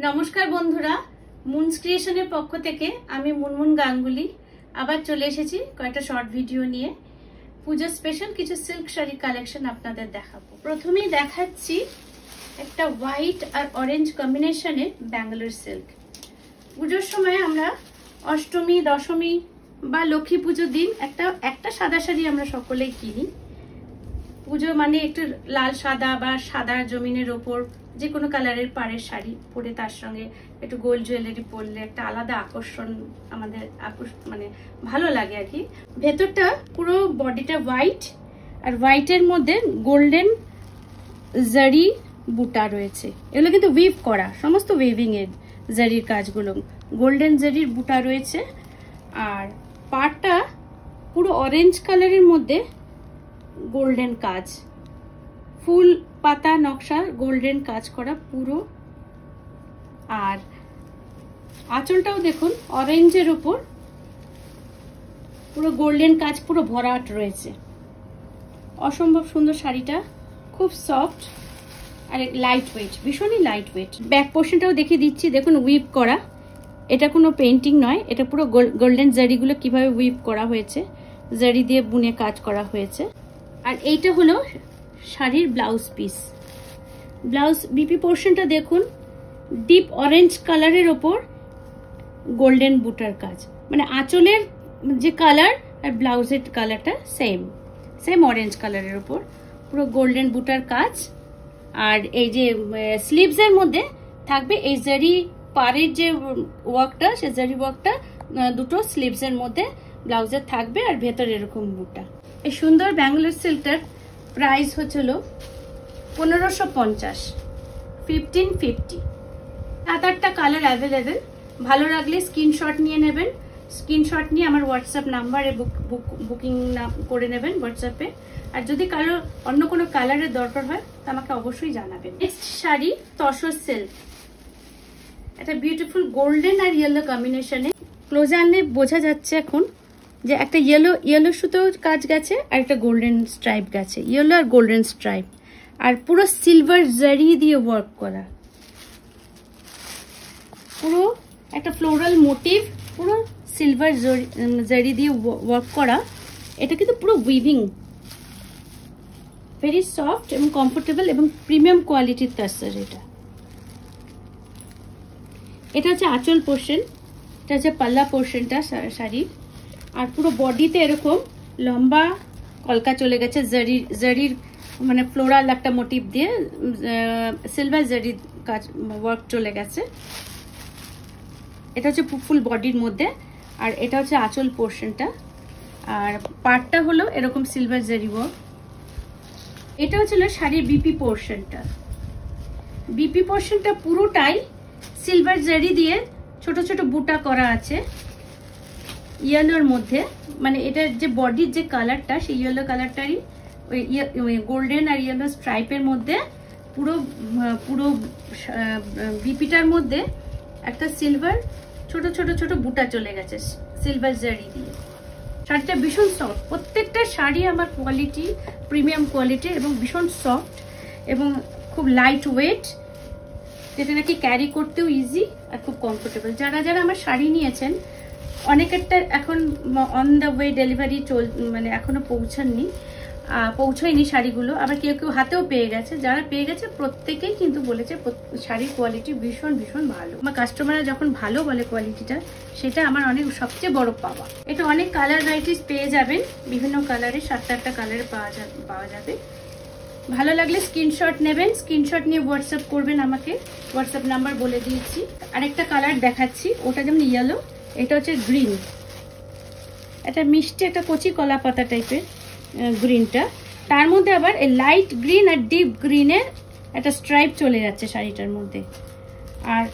নমস্কার বন্ধুরা, মুনস ক্রিয়েশনের পক্ষ থেকে আমি মুনমুন গাঙ্গুলি আবার চলে এসেছি কয়েকটা শর্ট ভিডিও নিয়ে। পূজা স্পেশাল কিছু সিল্ক শাড়ি কালেকশন আপনাদের দেখাবো। প্রথমেই দেখাচ্ছি একটা হোয়াইট আর অরেঞ্জ কম্বিনেশনের ব্যাঙ্গালোর সিল্ক। পুজোর সময় আমরা অষ্টমী, দশমী বা লক্ষ্মী পুজোর দিন একটা সাদা শাড়ি আমরা সকলেই কিনি। পুজো মানে একটু লাল সাদা বা সাদা জমিনের ওপর যে কোনো কালারের পাড়ের শাড়ি পরে তার সঙ্গে একটু গোল্ড জুয়েলারি পরলে একটা আলাদা আকর্ষণ আমাদের মানে ভালো লাগে আর কি। ভেতরটা পুরো বডিটা হোয়াইট আর হোয়াইটের মধ্যে গোল্ডেন জারি বুটা রয়েছে। এগুলো কিন্তু উইভ করা, সমস্ত উইভিং এর জারির কাজগুলো, গোল্ডেন জারির বুটা রয়েছে। আর পাড়টা পুরো অরেঞ্জ কালারের মধ্যে গোল্ডেন কাজ, ফুল পাতা নকশা গোল্ডেন কাজ করা পুরো। আর আঁচলটাও দেখুন অরেঞ্জের উপর পুরো গোল্ডেন কাজ পুরো ভরাট রয়েছে। অসম্ভব সুন্দর শাড়িটা, খুব সফট আর লাইট ওয়েট, ভীষণই লাইট ওয়েট। ব্যাক পোর্শনটাও দেখিয়ে দিচ্ছি, দেখুন উইভ করা, এটা কোনো পেন্টিং নয়, এটা পুরো গোল্ডেন জারিগুলো কিভাবে উইভ করা হয়েছে, জারি দিয়ে বুনে কাজ করা হয়েছে। আর এইটা হলো শাড়ির ব্লাউজ পিস। ব্লাউজ বিপি পোর্শনটা দেখুন ডিপ অরেঞ্জ কালারের ওপর গোল্ডেন বুটার কাজ, মানে আঁচলের যে কালার আর ব্লাউজের কালারটা সেম অরেঞ্জ কালারের ওপর পুরো গোল্ডেন বুটার কাজ। আর এই যে স্লিভস এর মধ্যে থাকবে এই জারি পাড়ের যে ওয়ার্কটা, সে জারি ওয়ার্কটা দুটো স্লিভস এর মধ্যে ব্লাউজের থাকবে আর ভেতরে এরকম বুটা। এই সুন্দর ব্যাঙ্গালোর সিল্কটার প্রাইস হচ্ছিল 1550, 1550। 7-8টা কালার অ্যাভেলেবেল। ভালো লাগলে স্ক্রিনশট নিয়ে নেবেন, স্ক্রিনশট নিয়ে আমার হোয়াটসঅ্যাপ নাম্বারে বুকিং করে নেবেন হোয়াটসঅ্যাপে। আর যদি কারো অন্য কোনো কালারের দরকার হয় তো আমাকে অবশ্যই জানাবেন। নেক্সট শাড়ি তসর সিল্ক, একটা বিউটিফুল গোল্ডেন আর ইয়েলো কম্বিনেশনে। ক্লোজে আনলে বোঝা যাচ্ছে এখন যে একটা ইয়েলো সুতো কাজ গেছে আর একটা গোল্ডেন স্ট্রাইপ গেছে, ইয়েলো আর গোল্ডেন স্ট্রাইপ, আর পুরো সিলভার জারি দিয়ে ওয়ার্ক করা, পুরো একটা ফ্লোরাল মোটিভ, পুরো সিলভার জারি দিয়ে ওয়ার্ক করা। এটা কিন্তু পুরো উইভিং, ভেরি সফট এবং কমফোর্টেবল এবং প্রিমিয়াম কোয়ালিটির তসর। এটা হচ্ছে আঁচল পোর্শন, এটা হচ্ছে পাল্লা পোর্শনটা শাড়ির। আর পুরো বডিতে এরকম লম্বা কলকা চলে গেছে জারির, মানে ফ্লোরাল একটা মোটিভ দিয়ে সিলভার জারির কাজ ওয়ার্ক চলে গেছে। এটা হচ্ছে ফুল বডির মধ্যে। আর এটা হচ্ছে আঁচল পোর্শনটা, আর পাড়টা হলো এরকম সিলভার জারি ওয়ার্ক। এটা হচ্ছিল শাড়ির বিপি পোর্শনটা। বিপি পোর্শনটা পুরোটাই সিলভার জারি দিয়ে ছোট ছোট বুটা করা আছে ইয়েলোর মধ্যে, মানে এটার যে বডির যে কালারটা সেই ইয়েলো কালারটারই ওই গোল্ডেন আর ইয়েলো স্ট্রাইপের মধ্যে পুরো পুরো বিপিটার মধ্যে একটা সিলভার ছোট ছোট ছোট বুটা চলে গেছে সিলভার জারি দিয়ে। শাড়িটা ভীষণ সফট, প্রত্যেকটা শাড়ি আমার কোয়ালিটি প্রিমিয়াম কোয়ালিটি এবং ভীষণ সফট এবং খুব লাইট ওয়েট, যেটা নাকি ক্যারি করতেও ইজি আর খুব কমফোর্টেবল। যারা আমার শাড়ি নিয়েছেন অনেকেরটা এখন অন দ্য ওয়ে ডেলিভারি মানে এখনো পৌঁছয়নি শাড়িগুলো, আবার কেউ হাতেও পেয়ে গেছে। যারা পেয়ে গেছে প্রত্যেকেই কিন্তু বলেছে শাড়ির কোয়ালিটি ভীষণ ভীষণ ভালো। আমার কাস্টমাররা যখন ভালো বলে কোয়ালিটিটা, সেটা আমার অনেক সবচেয়ে বড় পাওয়া। এটা অনেক কালার ভ্যারাইটিস পেয়ে যাবেন, বিভিন্ন কালারের 7-8টা কালারে পাওয়া যাবে। ভালো লাগলে স্ক্রিনশট নেবেন, স্ক্রিনশট নিয়ে হোয়াটসঅ্যাপ করবেন আমাকে, হোয়াটসঅ্যাপ নাম্বার বলে দিয়েছি। আরেকটা কালার দেখাচ্ছি, ওটা যেমন ইয়েলো, এটা হচ্ছে গ্রিন, এটা মিষ্টি একটা কচি কলা পাতা টাইপের গ্রিনটা, তার মধ্যে আবার এই লাইট গ্রিন আর ডিপ গ্রিনের একটা স্ট্রাইপ চলে যাচ্ছে শাড়িটার মধ্যে। আর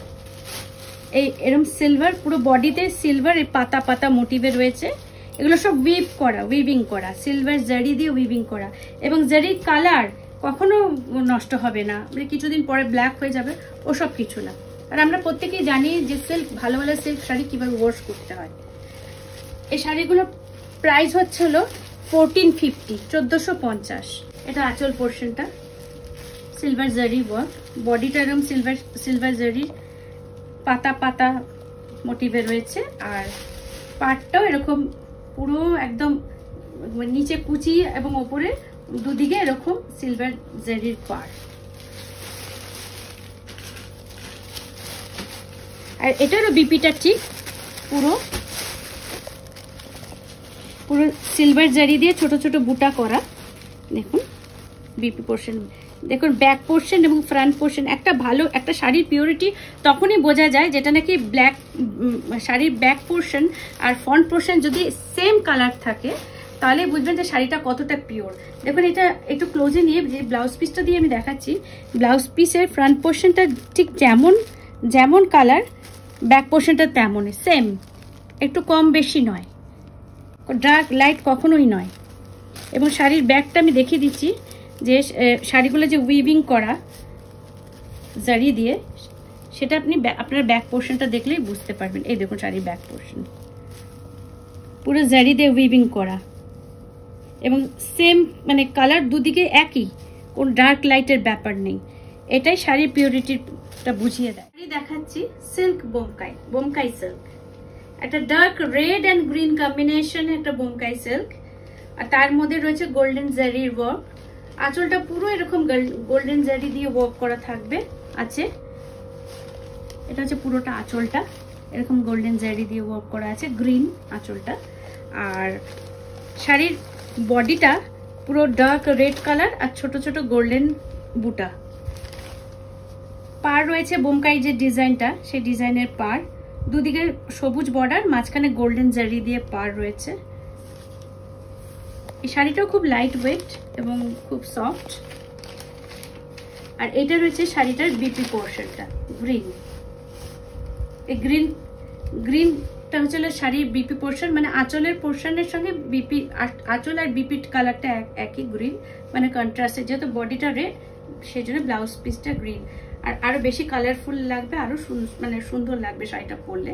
এই এরকম সিলভার, পুরো বডিতে সিলভার এই পাতা পাতা মোটিভে রয়েছে। এগুলো সব উইভিং করা সিলভার জারি দিয়ে উইভিং করা, এবং জারির কালার কখনো নষ্ট হবে না, মানে কিছুদিন পরে ব্ল্যাক হয়ে যাবে, ওসব কিছু না। আর আমরা প্রত্যেকেই জানি যে ভালো সিল্ক শাড়ি কিভাবে ওয়াশ করতে হয়। এই শাড়িগুলো প্রাইস হচ্ছিল 1450, 1450। এটা আঁচল পোর্শনটা সিলভার জারি ওয়ার্ক, বডিটা এরকম সিলভার জারির পাতা পাতা মোটিভে রয়েছে, আর পাড়টাও এরকম পুরো একদম নিচে কুচি এবং ওপরে দুদিকে এরকম সিলভার জারির পাড়। আর এটারও বিপিটা ঠিক পুরো পুরো সিলভার জারি দিয়ে ছোট ছোট বুটা করা। দেখুন বিপি পোর্শন, দেখুন ব্যাক পোর্শন এবং ফ্রন্ট পোর্শন। একটা ভালো একটা শাড়ির পিওরিটি তখনই বোঝা যায় যেটা নাকি ব্ল্যাক শাড়ির ব্যাক পোর্শন আর ফ্রন্ট পোর্শন যদি সেম কালার থাকে, তাহলে বুঝবেন যে শাড়িটা কতটা পিওর। দেখুন এটা একটু ক্লোজে নিয়ে যে ব্লাউজ পিসটা দিয়ে আমি দেখাচ্ছি, ব্লাউজ পিসের ফ্রন্ট পোর্শনটা ঠিক যেমন কালার, ব্যাক পোর্শনটা তেমনই সেম, একটু কম বেশি নয়, ডার্ক লাইট কখনোই নয়। এবং শাড়ির ব্যাকটা আমি দেখিয়ে দিচ্ছি যে শাড়িগুলো যে উইভিং করা জারি দিয়ে, সেটা আপনি আপনার ব্যাক পোর্শনটা দেখলেই বুঝতে পারবেন। এই দেখুন শাড়ির ব্যাক পোর্শন পুরো জারি দিয়ে উইভিং করা এবং সেম মানে কালার দুদিকে একই, কোন ডার্ক লাইটের ব্যাপার নেই। এটাই শাড়ির পিওরিটিটা বুঝিয়ে দেয়। শাড়ি দেখাচ্ছি সিল্ক বোমকাই সিল্ক, একটা ডার্ক রেড অ্যান্ড গ্রিন কম্বিনেশনে একটা বোমকাই সিল্ক, আর তার মধ্যে রয়েছে গোল্ডেন জারির ওয়ার্ক। আঁচলটা পুরো এরকম গোল্ডেন জারি দিয়ে ওয়ার্ক করা থাকবে আছে। এটা হচ্ছে পুরোটা আঁচলটা, এরকম গোল্ডেন জারি দিয়ে ওয়ার্ক করা আছে, গ্রিন আঁচলটা। আর শাড়ির বডিটা পুরো ডার্ক রেড কালার আর ছোট ছোট গোল্ডেন বুটা। পাড় রয়েছে বোমকাই যে ডিজাইনটা, সেই ডিজাইনের পাড়, দুদিকে সবুজ বর্ডার, মাঝখানে গোল্ডেন জারি দিয়ে পাড় রয়েছে। এই শাড়িটাও খুব লাইট ওয়েট এবং খুব সফট। আর এটা রয়েছে শাড়িটার বিপি পোর্শনটা, গ্রিন। এই গ্রিনটা হচ্ছে শাড়ির বিপি পোর্শন, মানে আঁচলের পোর্শনের সঙ্গে বিপি, আঁচল আর বিপি কালারটা একই, গ্রিন মানে কন্ট্রাস্টে। যেহেতু বডিটা রেড সেই জন্য ব্লাউজ পিসটা গ্রিন। আর আরো বেশি কালারফুল লাগবে, আরো মানে সুন্দর লাগবে শাড়িটা পরলে।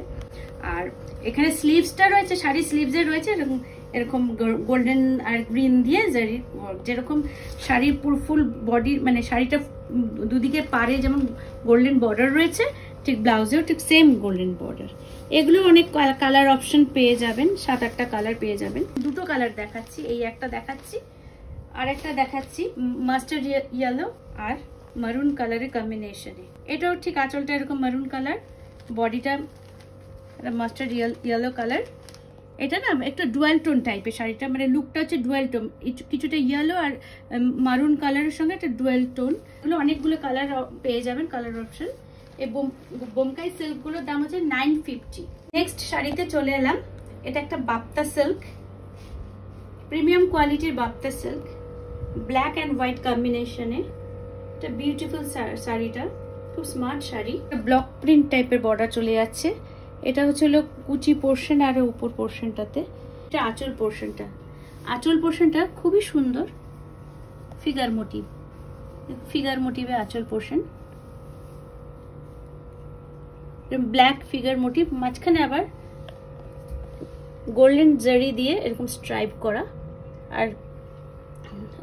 আর এখানে স্লিভসটা রয়েছে, শাড়ি স্লিভসে রয়েছে এরকম গোল্ডেন আর গ্রিন দিয়ে জারি ওয়ার্ক। যেরকম শাড়ির পুরো ফুল বডি মানে শাড়িটা দুদিকে পাড়ে যেমন গোল্ডেন বর্ডার রয়েছে, ঠিক ব্লাউজেও ঠিক সেম গোল্ডেন বর্ডার। এগুলো অনেক কালার অপশন পেয়ে যাবেন, 7-8টা কালার পেয়ে যাবেন। দুটো কালার দেখাচ্ছি, এই একটা দেখাচ্ছি, আর একটা দেখাচ্ছি মাস্টার্ড ইয়েলো আর মারুন কালারের কম্বিনেশনে। এটাও ঠিক আঁচলটা এরকম মারুন কালার, বডিটা মাস্টার্ড ইয়েলো কালার। এটা না একটা ডুয়াল টোন টাইপের শাড়িটা, মানে লুকটা হচ্ছে ডুয়াল টোন, কিছুটা ইয়েলো আর মারুন কালারের সঙ্গে একটা ডুয়াল টোন। এগুলো অনেকগুলো কালার পেয়ে যাবেন, কালার অপশন। এই বোমকাই সিল্কগুলোর দাম হচ্ছে 950। নেক্সট শাড়িতে চলে এলাম, এটা একটা বাপ্তা সিল্ক, প্রিমিয়াম কোয়ালিটির Bapta silk, black and white কম্বিনেশনে। এটা বিউটিফুল শাড়িটা, খুব স্মার্ট শাড়ি। ব্লক প্রিন্ট টাইপের বর্ডার চলে যাচ্ছে। এটা হচ্ছে কুচি পোর্শন আর উপর পোর্শনটাতে। এটা আঁচল পোর্শনটা খুবই সুন্দর, ফিগার মোটিভে আঁচল পোর্শন, ব্ল্যাক ফিগার মোটিভ, মাঝখানে আবার গোল্ডেন জারি দিয়ে এরকম স্ট্রাইপ করা, আর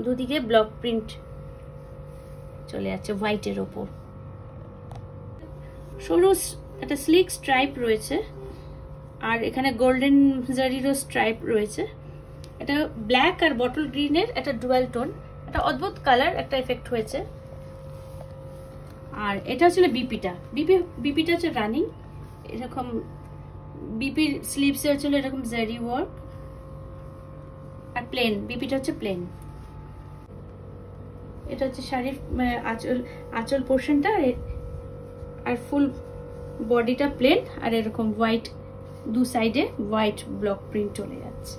দুদিকে ব্লক প্রিন্ট চলে যাচ্ছে হোয়াইটের ওপর। সরু একটা স্লিক স্ট্রাইপ রয়েছে, আর এখানে গোল্ডেন জারিরও স্ট্রাইপ রয়েছে। এটা ব্ল্যাক আর বটল গ্রিনের একটা ডুয়াল টোন, একটা অদ্ভুত কালার একটা এফেক্ট হয়েছে। আর এটা হচ্ছে বিপিটা হচ্ছে রানিং, এরকম বিপির স্লিভসে হচ্ছে এরকম জারি ওয়ার্ক, আর প্লেন বিপিটা হচ্ছে প্লেন। এটা হচ্ছে শাড়ির আঁচল পোর্শনটা, আর ফুল বডিটা প্লেন, আর এরকম হোয়াইট দু সাইডে হোয়াইট ব্লক প্রিন্ট চলে যাচ্ছে।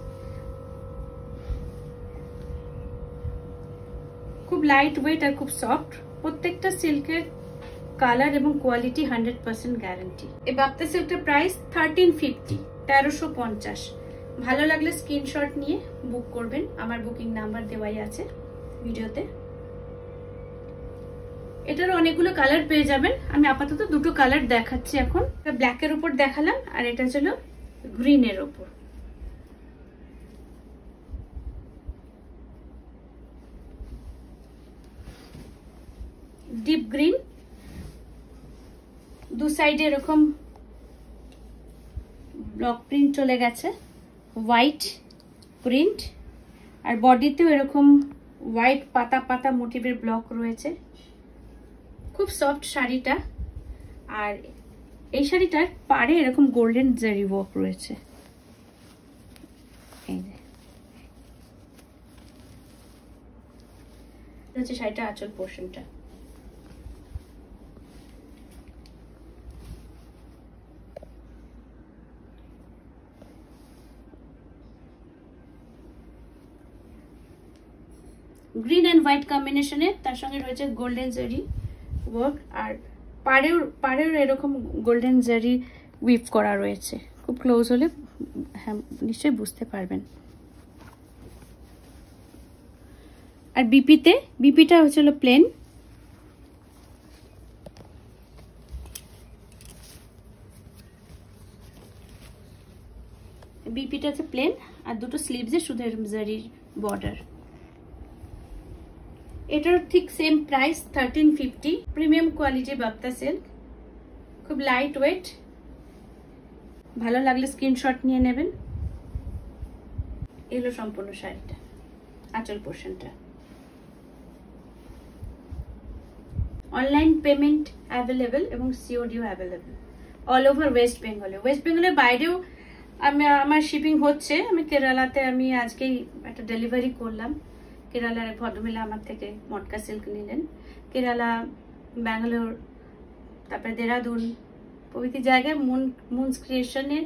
খুব লাইট ওয়েট আর খুব সফট। প্রত্যেকটা সিল্কের কালার এবং কোয়ালিটি 100% গ্যারান্টি। এই বাপ্তা সিল্কটার প্রাইস 1350, 1350। ভালো লাগলে স্ক্রিনশট নিয়ে বুক করবেন, আমার বুকিং নাম্বার দেওয়াই আছে ভিডিওতে। এটার অনেকগুলো কালার পেয়ে যাবেন, আমি আপাতত দুটো কালার দেখাচ্ছি এখন। ব্ল্যাকের উপর দেখালাম, আর এটা ছিল গ্রিনের উপর। ডিপ গ্রিন, দু সাইডে এরকম ব্লক প্রিন্ট চলে গেছে, হোয়াইট প্রিন্ট, আর বডিতেও এরকম হোয়াইট পাতা পাতা মোটিভের ব্লক রয়েছে। খুব সফট শাড়িটা। আর এই শাড়িটার পাড়ে এরকম গোল্ডেন জারি ওয়ার্ক রয়েছে। এই যে হচ্ছে শাড়িটা আঁচল পোর্শনটা। গ্রিন অ্যান্ড হোয়াইট কম্বিনেশনে, তার সঙ্গে রয়েছে গোল্ডেন জারি ওয়ার্ক, আর পাড়েও এরকম গোল্ডেন জারি উইভ করা রয়েছে। খুব ক্লোজ হলে হ্যাঁ নিশ্চয়ই বুঝতে পারবেন। আর বিপিটা হচ্ছিল প্লেন। বিপিটা হচ্ছে প্লেন, আর দুটো স্লিভসে শুধু এরকম জারির বর্ডার। এটার ঠিক same price 1350। Premium quality Bakta silk, খুব লাইট ওয়েট। ভালো লাগলে স্ক্রিনশট নিয়ে নেবেন। এলো সম্পূর্ণ শাড়িটা, আঁচল পোর্শনটা। অনলাইন পেমেন্ট অ্যাভেলেবেল এবং সিওডিও অ্যাভেলেবেল অল ওভার ওয়েস্ট বেঙ্গলে। ওয়েস্ট বেঙ্গলের বাইরেও আমার শিপিং হচ্ছে। আমি কেরালাতে আমি আজকেই একটা ডেলিভারি করলাম। কেরালার এক ভদ্রমহিলা আমার থেকে মটকা সিল্ক নিলেন। কেরালা, ব্যাঙ্গালোর, তারপরে দেরাদুন প্রভৃতি জায়গায় মুনস ক্রিয়েশনের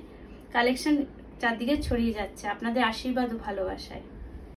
কালেকশন চারদিকে ছড়িয়ে যাচ্ছে আপনাদের আশীর্বাদ ও ভালোবাসায়।